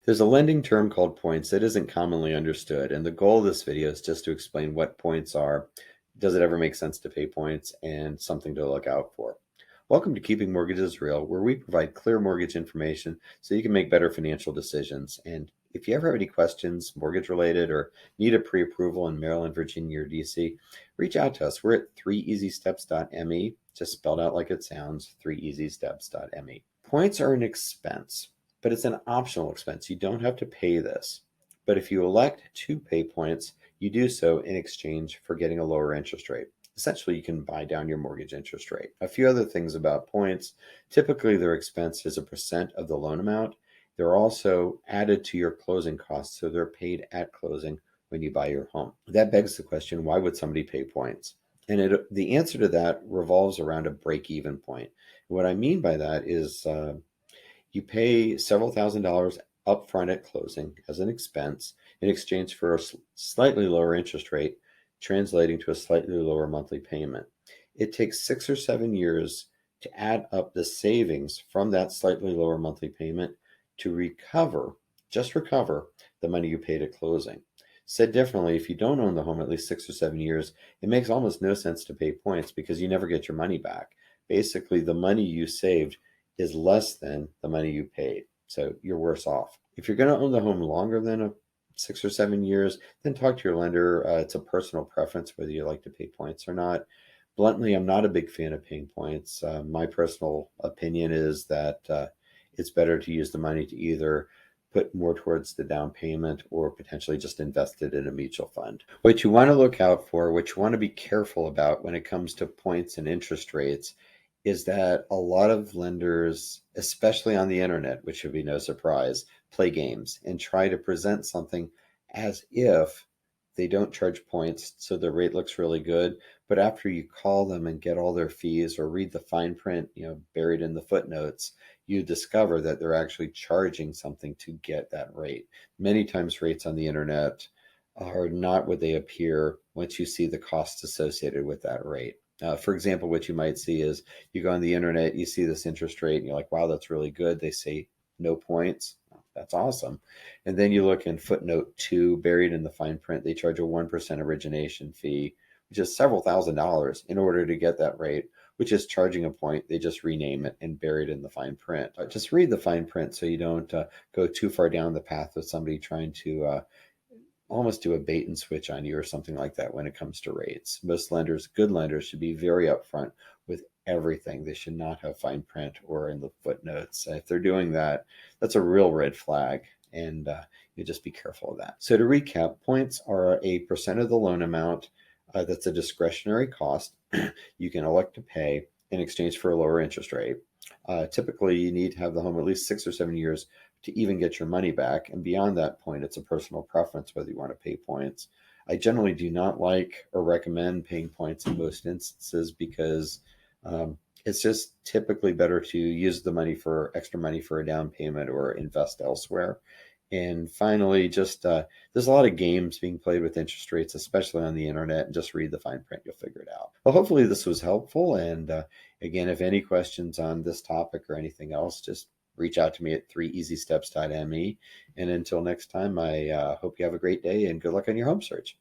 There's a lending term called points that isn't commonly understood, and the goal of this video is just to explain what points are, does it ever make sense to pay points, and something to look out for. Welcome to Keeping Mortgages Real, where we provide clear mortgage information so you can make better financial decisions. And if you ever have any questions, mortgage related, or need a pre-approval in Maryland, Virginia, or DC, reach out to us. We're at 3easysteps.me, just spelled out like it sounds, 3easysteps.me. Points are an expense, but it's an optional expense. You don't have to pay this. But if you elect to pay points, you do so in exchange for getting a lower interest rate. Essentially, you can buy down your mortgage interest rate. A few other things about points. Typically, their expense is a percent of the loan amount. They're also added to your closing costs, so they're paid at closing when you buy your home. That begs the question, why would somebody pay points? And the answer to that revolves around a break-even point. What I mean by that is you pay several $1,000s upfront at closing as an expense in exchange for a slightly lower interest rate, translating to a slightly lower monthly payment. It takes 6 or 7 years to add up the savings from that slightly lower monthly payment to just recover the money you paid at closing. Said differently, if you don't own the home at least 6 or 7 years, it makes almost no sense to pay points because you never get your money back. Basically, the money you saved is less than the money you paid. So you're worse off. If you're going to own the home longer than 6 or 7 years, then talk to your lender. It's a personal preference whether you like to pay points or not. Bluntly, I'm not a big fan of paying points. My personal opinion is that it's better to use the money to either put more towards the down payment or potentially just invest it in a mutual fund. What you want to look out for, what you want to be careful about when it comes to points and interest rates, is that a lot of lenders, especially on the internet, which should be no surprise, play games and try to present something as if they don't charge points, so the rate looks really good. But after you call them and get all their fees or read the fine print, buried in the footnotes, you discover that they're actually charging something to get that rate. Many times rates on the internet are not what they appear once you see the costs associated with that rate. For example, what you might see is you go on the internet, you see this interest rate, and you're like, wow, that's really good. They say no points. That's awesome. And then you look in footnote 2, buried in the fine print, they charge a 1% origination fee, which is several $1,000s in order to get that rate, which is charging a point. They just rename it and bury it in the fine print. Just read the fine print so you don't go too far down the path of somebody trying to almost do a bait and switch on you or something like that when it comes to rates. Most lenders, good lenders, should be very upfront with everything. They should not have fine print or in the footnotes. If they're doing that, that's a real red flag, and you just be careful of that. So to recap, points are a percent of the loan amount that's a discretionary cost you can elect to pay in exchange for a lower interest rate. Typically, you need to have the home at least 6 or 7 years to even get your money back. And beyond that point, it's a personal preference whether you want to pay points. I generally do not like or recommend paying points in most instances because it's just typically better to use the money for extra money for a down payment or invest elsewhere. And finally, just there's a lot of games being played with interest rates, especially on the internet, and just read the fine print. You'll figure it out. Well, hopefully this was helpful. And again, if any questions on this topic or anything else, just reach out to me at 3easysteps.me. And until next time, I hope you have a great day and good luck on your home search.